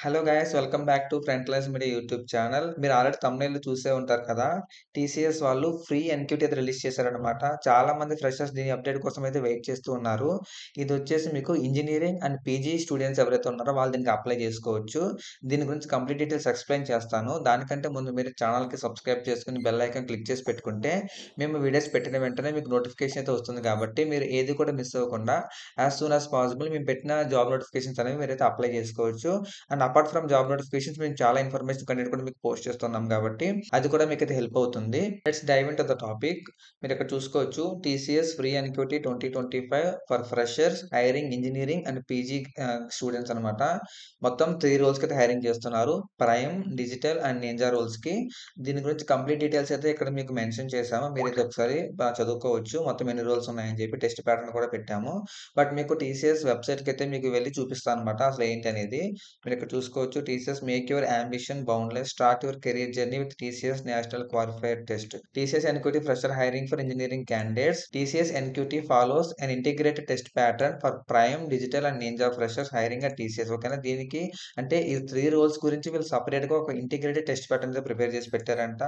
Hello guys welcome back to Frontlines media YouTube channel. మీరు already థంబ్‌నెయిల్‌లో చూసే ఉంటారు కదా! టీసీఎస్ వాళ్ళు ఫ్రీ ఎన్‌క్యూటీ అయితే రిలీజ్ చేశారనమాట. చాలా మంది ఫ్రెషర్స్ దీని అప్డేట్ కోసం అయితే వెయిట్ చేస్తూ ఉన్నారు. ఇదొచ్చేసి మీకు ఇంజినీరింగ్ అండ్ పీజీ స్టూడెంట్స్ ఎవరైతే ఉన్నారో వాళ్ళు దీనికి అప్లై చేసుకోవచ్చు. దీని గురించి కంప్లీట్ డీటెయిల్స్ ఎక్స్‌ప్లెయిన్ చేస్తాను. దానికంటే ముందు మీరు ఛానల్‌కి సబ్స్క్రైబ్ చేసుకొని బెల్ ఐకాన్ క్లిక్ చేసి పెట్టుకుంటే మేము వీడియోస్ పెట్టిన వెంటనే మీకు నోటిఫికేషన్ అయితే వస్తుంది కాబట్టి మీరు ఏది కూడా మిస్ అవ్వకుండా యాస్ సూన్ యాస్ పాసిబుల్ మేము పెట్టిన జాబ్ నోటిఫికేషన్స్ అనేవి మీరైతే అప్లై చేసుకోవచ్చు. And apart from job notifications మేము చాలా ఇన్ఫర్మేషన్ కంటెంట్ కూడా మీకు పోస్ట్ చేస్తున్నాం కాబట్టి అది కూడా మీకైతే హెల్ప్ అవుతుంది. Let's dive into the topic. మీరు ఇక్కడ చూసుకోవచ్చు TCS free NQT 2025 for freshers hiring engineering and PG students అనమాట. మొత్తం 3 రోల్స్‌కి అయితే హైరింగ్ చేస్తున్నారు. ప్రైమ్, డిజిటల్ అండ్ నింజా రోల్స్‌కి. దీని గురించి కంప్లీట్ డీటెయిల్స్ అయితే ఇక్కడ మీకు మెన్షన్ చేశాము. మీరైతే ఒకసారి చదువుకోవచ్చు. మొత్తం ఎన్ని రోల్స్ ఉన్నాయని చెప్పి టెస్ట్ ప్యాటర్న్ కూడా పెట్టాము. బట్ మీకు టీసీఎస్ వెబ్‌సైట్‌కి అయితే మీకు వెళ్లి చూపిస్తానన్నమాట అసలు ఏంటి అనేది. మీరు ఇక్కడ చూసుకోవచ్చు TCS make your ambition boundless start your career journey with TCS national qualifier test. TCS NQT fresher hiring for engineering candidates. TCS NQT follows an integrated test pattern for prime, digital and ninja freshers hiring at TCS. ఓకేనా, దీనికి అంటే ఈ 3 roles గురించి వీళ్ళు సెపరేట్‌గా ఒక integrated test pattern prepare చేసి పెట్టారంట.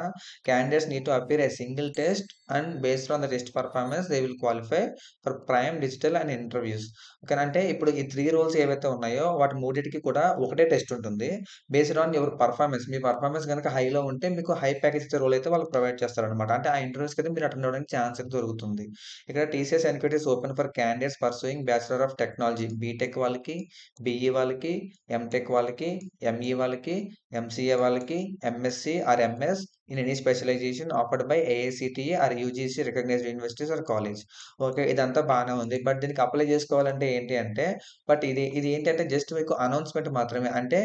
Candidates need to appear a single test and based on the test performance they will qualify for prime, digital and interviews. ఓకేనా, అంటే ఇప్పుడు ఈ 3 రోల్స్ ఏవైతే ఉన్నాయో వాటి మూడిటికి కూడా ఒకటే టెస్ట్ ఉంటుంది. Based on your performance. Me performance గనుక హైలో ఉంటే మీకు హై ప్యాకేజ్ ఇచ్చే రోల్ అయితే వాళ్ళు ప్రొవైడ్ చేస్తారనమాట. అంటే ఆ ఇంటర్వ్యూస్‌కి అయితే మీరు అటెండ్ అవ్వడానికి ఛాన్స్ అయితే దొరుకుతుంది. ఇక్కడ TCS NQT open for candidates pursuing bachelor of technology. BTech వాళ్ళకి, బీఈ వాళ్ళకి, ఎంటెక్ వాళ్ళకి, ఎంఈ వాళ్ళకి, ఎంసీఏ వాళ్ళకి, MSc or MS in any specialisation offered by AICTE or UGC recognised universities or college. Okay, ఇదంతా బానే ఉంది. బట్ దీనికి apply చేసుకోవాలంటే ఏంటి అంటే బట్ ఇది ఏంటంటే జస్ట్ మీకు అనౌన్స్‌మెంట్ మాత్రమే. అంటే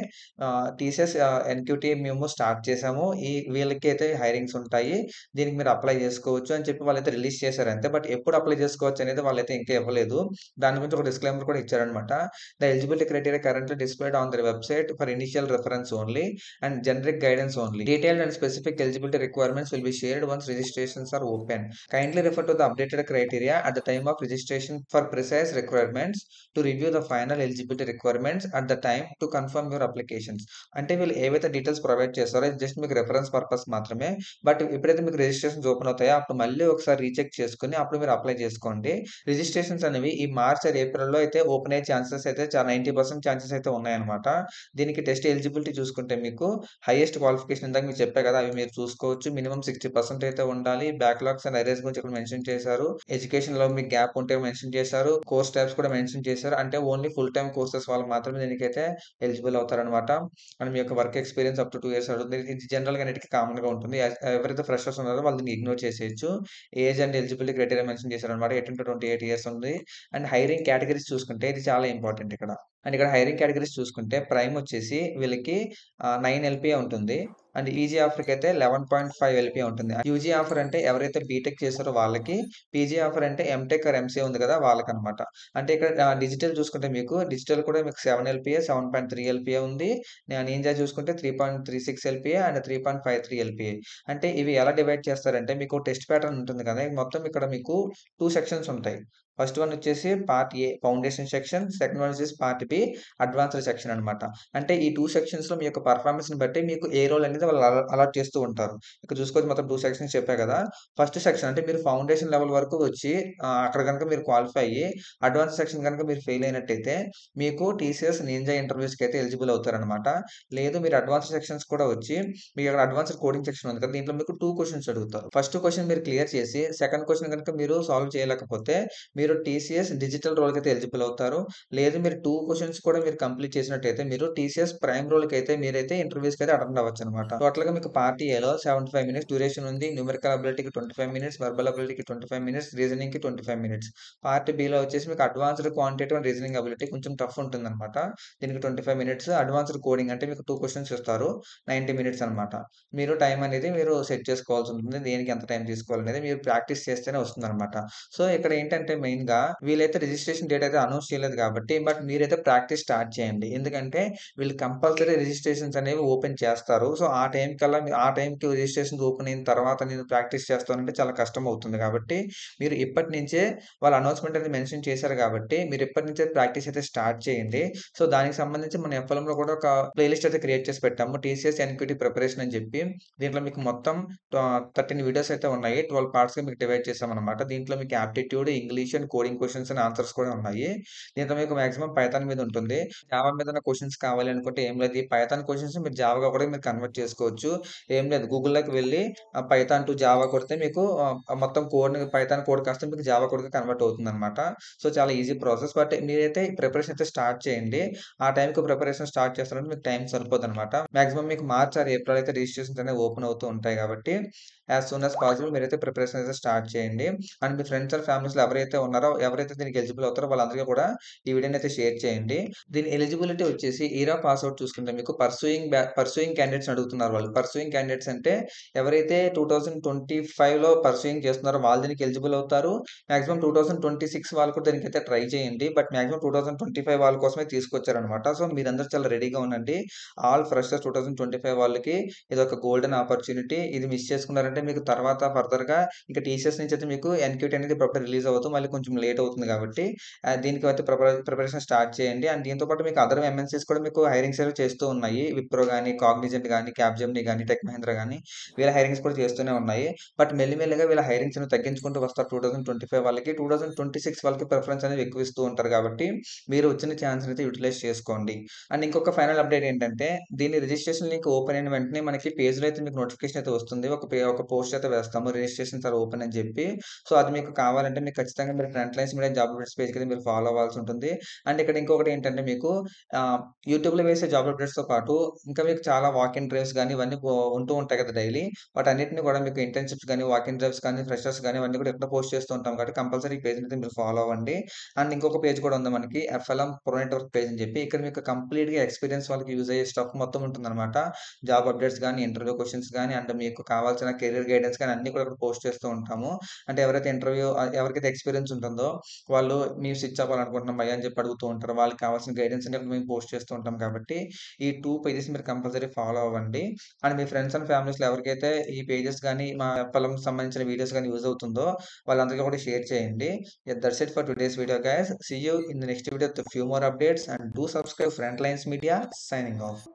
టీసీఎస్ ఎన్‌క్యూటీ మేము స్టార్ట్ చేసాము. వీళ్ళకైతే హైరింగ్స్ ఉంటాయి. దీనికి మీరు అప్లై చేసుకోవచ్చు అని చెప్పి వాళ్ళైతే రిలీజ్ చేశారు అంతే. బట్ ఎప్పుడు అప్లై చేసుకోవచ్చు అనేది వాళ్ళైతే ఇంకా ఇవ్వలేదు. దాని గురించి ఒక డిస్క్లైమర్ కూడా ఇచ్చారనమాట. The eligibility criteria currently displayed on their website for initial reference only and generic guidance only. Detailed and specific eligibility requirements will be shared once registrations are open. Kindly refer to the updated criteria at the time of registration for precise requirements to review the final eligibility requirements at the time to confirm your applications. అంటే వీళ్ళు ఏవైతే details provide చేస్తారో ఇది just మీకు reference purpose మాత్రమే. But ఎప్పుడైతే మీకు registrations open అవుతాయో అప్పుడు మళ్ళీ ఒకసారి రీచెక్ చేసుకొని అప్పుడు మీరు అప్లై చేసుకోండి. రిజిస్ట్రేషన్స్ అనేవి ఈ మార్చ్ ఆర్ ఏప్రిల్‌లో అయితే ఓపెన్ అయ్యే ఛాన్సెస్ అయితే 90% ఛాన్సెస్ అయితే ఉన్నాయన్నమాట. దీనికి టెస్ట్ ఎలిజిబిలిటీ చూసుకుంటే మీకు హైయెస్ట్ క్వాలిఫికేషన్ ఇందాక మీకు చెప్పా కదా! అవి మీరు చూసుకోవచ్చు. మినిమమ్ 60% అయితే ఉండాలి. బ్యాక్‌లాగ్స్ అండ్ అరేస్ గురించి ఇక్కడ మెన్షన్ చేశారు. ఎడ్యుకేషన్‌లో మీకు గ్యాప్ ఉంటే మెన్షన్ చేశారు. కోర్స్ టైప్స్ కూడా మెన్షన్ చేశారు. అంటే ఓన్లీ ఫుల్ టైమ్ కోర్సెస్ వాళ్ళు మాత్రమే దీనికైతే ఎలిజిబుల్ అవుతారనమాట. అండ్ మీ యొక్క work experience up to 2 years అడుగుతుంది. ఇది జనరల్‌గా అన్నిటికి కామన్‌గా ఉంటుంది. ఎవరైతే ఫ్రెషర్స్ ఉన్నారో వాళ్ళు దీన్ని ఇగ్నోర్ చేసేయొచ్చు. Age and eligibility criteria mention చేశారనమాట. 18-28 ఇయర్స్ ఉంది. అండ్ హైరింగ్ కేటగరీస్ చూసుకుంటే ఇది చాలా ఇంపార్టెంట్ ఇక్కడ. అండ్ ఇక్కడ హైరింగ్ కేటగరీస్ చూసుకుంటే ప్రైమ్ వచ్చేసి వీళ్ళకి 9 ఎల్‌పీఏ ఉంటుంది. అండ్ ఈజీ ఆఫర్‌కైతే 11.5 ఎల్‌పీఏ ఉంటుంది. యూజీ ఆఫర్ అంటే ఎవరైతే బీటెక్ చేసారో వాళ్ళకి, పీజీ ఆఫర్ అంటే ఎంటెక్ ఆర్ ఎంసీఏ ఉంది కదా! వాళ్ళకనమాట. అంటే ఇక్కడ డిజిటల్ చూసుకుంటే మీకు డిజిటల్ కూడా మీకు 7 ఎల్‌పీఏ, 7.3 ఎల్‌పీఏ ఉంది. నింజా చూసుకుంటే 3.36 ఎల్‌పీఏ అండ్ 3.53 ఎల్‌పీఏ. అంటే ఇవి ఎలా డివైడ్ చేస్తారంటే మీకు టెస్ట్ ప్యాటర్న్ ఉంటుంది కదా! మొత్తం ఇక్కడ మీకు 2 సెక్షన్స్ ఉంటాయి. ఫస్ట్ వన్ వచ్చేసి part A foundation section. Second one వచ్చేసి పార్ట్ బి అడ్వాన్స్డ్ సెక్షన్ అనమాట. అంటే ఈ 2 సెక్షన్స్‌లో మీ యొక్క పెర్ఫార్మన్స్‌ని బట్టి మీకు ఏ రోల్ అనేది వాళ్ళు అలాట్ చేస్తూ ఉంటారు. ఇక్కడ చూసుకోవచ్చు మొత్తం 2 సెక్షన్స్ చెప్పా కదా! ఫస్ట్ సెక్షన్ అంటే మీరు ఫౌండేషన్ లెవెల్ వరకు వచ్చి అక్కడ గనుక మీరు క్వాలిఫై అయ్యి అడ్వాన్స్ సెక్షన్ గనుక మీరు ఫెయిల్ అయినట్టయితే మీకు టీసీఎస్ నింజా ఇంటర్వ్యూస్‌కి అయితే ఎలిజిబుల్ అవుతారనమాట. లేదు మీరు అడ్వాన్స్డ్ సెక్షన్స్ కూడా వచ్చి మీకు అక్కడ అడ్వాన్స్డ్ కోడింగ్ సెక్షన్ ఉంది కదా! దీంట్లో మీకు 2 క్వెషన్స్ అడుగుతారు. ఫస్ట్ క్వెషన్ మీరు క్లియర్ చేసి సెకండ్ క్వెషన్ గనుక మీరు సాల్వ్ చేయలేకపోతే మీరు టీసీఎస్ డిజిటల్ రోల్‌కి అయితే ఎలిజిబుల్ అవుతారు. లేదు మీరు 2 క్వెషన్స్ కూడా మీరు కంప్లీట్ చేసినట్టయితే మీరు టీసీఎస్ ప్రైమ్ రోల్‌కైతే మీరైతే ఇంటర్వ్యూస్‌కి అయితే అటెండ్ అవ్వచ్చనమాట. టోటల్‌గా మీకు పార్ట్ ఏలో 75 మినిట్స్ డ్యూరేషన్ ఉంది. న్యూమెరికల్ అబిలిటీకి 25 మినిట్స్, వర్బల్ అబిలిటీకి 25 మినిట్స్, రీజనింగ్‌కి 25 మినిట్స్. పార్ట్ బిలో వచ్చేసి మీకు advanced quantitative and reasoning ability కొంచెం టఫ్ ఉంటుందనమాట. దీనికి 25 మినిట్స్. అడ్వాన్స్డ్ కోడింగ్ అంటే మీకు 2 క్వెషన్స్ ఇస్తారు. 90 మినిట్స్ అనమాట. మీరు టైమ్ అనేది మీరు సెట్ చేసుకోవాల్సి ఉంటుంది. దేనికి ఎంత టైం తీసుకోవాలనేది మీరు ప్రాక్టీస్ చేస్తేనే వస్తుందనమాట. సో, ఇక్కడ ఏంటంటే మెయిన్‌గా వీళ్ళైతే రిజిస్ట్రేషన్ డేట్ అయితే అనౌన్స్ చేయలేదు కాబట్టి మీరైతే ప్రాక్టీస్ స్టార్ట్ చేయండి. ఎందుకంటే వీళ్ళు కంపల్సరీ రిజిస్ట్రేషన్స్ అనేవి ఓపెన్ చేస్తారు. సో, ఆ టైం కల్లా ఆ టైంకి రిజిస్ట్రేషన్స్ ఓపెన్ అయిన తర్వాత నేను ప్రాక్టీస్ చేస్తానంటే చాలా కష్టం అవుతుంది కాబట్టి, మీరు ఇప్పటి నుంచే వాళ్ళు అనౌన్స్‌మెంట్ అనేది మెన్షన్ చేశారు కాబట్టి, మీరు ఇప్పటి నుంచే ప్రాక్టీస్ అయితే స్టార్ట్ చేయండి. సో, దానికి సంబంధించి మన ఎఫ్ఎల్ఎంలో కూడా ఒక ప్లేలిస్ట్ అయితే క్రియేట్ చేసి పెట్టాము. టీసీఎస్ ఎన్‌క్యూటీ ప్రిపరేషన్ అని చెప్పి. దీంట్లో మీకు మొత్తం 13 వీడియోస్ అయితే ఉన్నాయి. 12 పార్ట్స్‌గా మీకు డివైడ్ చేశామనమాట. దీంట్లో మీకు aptitude, English and coding questions and answers కూడా ఉన్నాయి. దీంట్లో మీకు మాక్సిమం పైథాన్ మీద ఉంటుంది. జావా మీదన క్వెషన్స్ కావాలి అనుకుంటే ఏం లేదు. ఈ పైథాన్ క్వెషన్స్ మీరు జావాగా కూడా మీరు కన్వర్ట్ చేసుకోవచ్చు. ఏం లేదు గూగుల్‌లోకి వెళ్లి పైథాన్ టు జావా కొడితే మీకు మొత్తం కోడ్‌ని పైథాన్ కోడ్ కాస్త మీకు జావా కోడ్‌గా కన్వర్ట్ అవుతుందనమాట. సో, చాలా ఈజీ ప్రాసెస్. బట్ మీరైతే ప్రిపరేషన్ అయితే స్టార్ట్ చేయండి. ఆ టైంకి ప్రిపరేషన్ స్టార్ట్ చేస్తారంటే మీకు టైం సరిపోదనమాట. మాక్సిమం మీకు మార్చ్ ఆర్ ఏప్రిల్ అయితే రిజిస్ట్రేషన్స్ అనేవి ఓపెన్ అవుతూ ఉంటాయి కాబట్టి, యాస్ సూన్ యాస్ పాసిబుల్ మీరైతే ప్రిపరేషన్ అయితే స్టార్ట్ చేయండి. అండ్ మీ ఫ్రెండ్స్ అండ్ ఫ్యామిలీస్‌లో ఎవరైతే ఉన్నారో, ఎవరైతే దీనికి ఎలిజిబుల్ అవుతారో వాళ్ళందరికీ కూడా ఈ వీడియోని అయితే షేర్ చేయండి. దీని ఎలిజిబిలిటీ వచ్చేసి ఇయర్ ఆఫ్ పాస్ ఔట్ చూసుకుంటే మీకు పర్సూయింగ్ క్యాండిడేట్స్‌ని అడుగుతున్నారు వాళ్ళు. పర్సూయింగ్ క్యాండిడేట్స్ అంటే ఎవరైతే 2025లో పర్సూయింగ్ చేస్తున్నారో వాళ్ళు దీనికి ఎలిజిబుల్ అవుతారు. మాక్సిమం 2026 వాళ్ళు కూడా దీనికైతే ట్రై చేయండి. బట్ మాక్సిమం 2025 వాళ్ళ కోసమే తీసుకొచ్చారనమాట. సో, మీరందరూ చాలా రెడీగా ఉండండి. ఆల్ ఫ్రెషర్స్ 2025 వాళ్ళకి ఇదొక గోల్డెన్ ఆపర్చునిటీ. ఇది మిస్ చేసుకున్నారంటే మీకు తర్వాత ఫర్దర్‌గా ఇంకా టీసీఎస్ నుంచి అయితే మీకు ఎన్‌క్యూటీ అనేది ఇప్పుడప్పుడే రిలీజ్ అవ్వదు. మళ్ళీ కొంచెం లేట్ అవుతుంది కాబట్టి దీనికి అయితే ప్రిపరేషన్ స్టార్ట్ చేయండి. అండ్ దీంతో పాటు మీకు అదర్ ఎంఎన్‌సీస్ కూడా మీకు హైరింగ్స్ అనేవి చేస్తూ ఉన్నాయి. విప్రో గాని, కాగ్నిజెంట్ గాని, క్యాప్‌జెమినీ గాని, టెక్ మహీంద్రా గాని వీళ్ళ హైరింగ్స్ కూడా చేస్తూనే ఉన్నాయి. బట్ మెల్లిమెల్లిగా వీళ్ళ హైరింగ్స్ అనేవి తగ్గించుకుంటూ వస్తారు 2025 వాళ్ళకి. 2026 వాళ్ళకి ప్రిఫరెన్స్ అనేది ఎక్కువ ఇస్తూ ఉంటారు కాబట్టి మీరు వచ్చిన ఛాన్స్‌ని అయితే యుటిలైజ్ చేసుకోండి. అండ్ ఇంకొక ఫైనల్ అప్డేట్ ఏంటంటే దీని రిజిస్ట్రేషన్ లింక్ ఓపెన్ అయిన వెంటనే మనకి పేజ్‌లో అయితే మీకు నోటిఫికేషన్ అయితే వస్తుంది. ఒక పోస్ట్ అయితే వేస్తాము. రిజిస్ట్రేషన్స్ ఆర్ ఓపెన్ అని చెప్పి. సో, అది మీకు కావాలంటే మీకు ఖచ్చితంగా మీరు front lines media job updates పేజ్‌కి అయితే మీరు ఫాలో అవ్వాల్సి ఉంటుంది. అండ్ ఇక్కడ ఇంకొకటి ఏంటంటే మీకు యూట్యూబ్‌లో వేసే జాబ్ అప్డేట్స్‌తో పాటు ఇంకా మీకు చాలా వాక్ ఇన్ డ్రైవ్స్ గాని ఇవన్నీ ఉంటూ ఉంటాయి కదా డైలీ. వాటన్నిటిని కూడా మీకు ఇంటర్న్‌షిప్స్ గాని, వాక్ ఇన్ డ్రైవ్స్ కానీ, ఫ్రెషర్స్ గాని ఇవన్నీ కూడా ఇక్కడ పోస్ట్ చేస్తూ ఉంటాం కాబట్టి కంపల్సరీ ఈ పేజ్‌ని అయితే మీరు ఫాలో అవ్వండి. అండ్ ఇంకొక పేజ్ కూడా ఉంది మనకి ఎఫ్ఎల్ఎం ప్రో నెట్వర్క్ పేజ్ అని చెప్పి. ఇక్కడ మీకు కంప్లీట్‌గా ఎక్స్‌పీరియన్స్ వాళ్ళకి యూజ్ అయ్యే స్టఫ్ మొత్తం ఉంటుందనమాట. జాబ్ అప్డేట్స్ గాని, ఇంటర్వ్యూ క్వెషన్స్ గాని, అండ్ మీకు కావాల్సిన కెరియర్ గైడెన్స్ గాని అన్నీ కూడా ఇక్కడ పోస్ట్ చేస్తూ ఉంటాము. అంటే ఎవరైతే ఎవరికైతే ఎక్స్‌పీరియన్స్ ఉంటుందో వాళ్ళు మేము స్విచ్ అవ్వాలనుకుంటున్నాం భయ్యా అని చెప్పి అడుగుతూ ఉంటారు. వాళ్ళకి కావాల్సిన గైడెన్స్ అన్ని అక్కడ మేము పోస్ట్ చేస్తూ ఉంటాం కాబట్టి ఈ 2 పేజెస్ మీరు కంపల్సరీ ఫాలో అవ్వండి. అండ్ మీ ఫ్రెండ్స్ అండ్ ఫ్యామిలీస్‌లో ఎవరికైతే ఈ పేజెస్ గాని, మా ఎఫ్ఎల్ఎంకి సంబంధించిన వీడియోస్ గాని యూజ్ అవుతుందో వాళ్ళందరికీ కూడా షేర్ చేయండి. Yeah, that's it for today's video, guys. See you in the next video with a few more updates and do subscribe Frontlines Media. Signing off.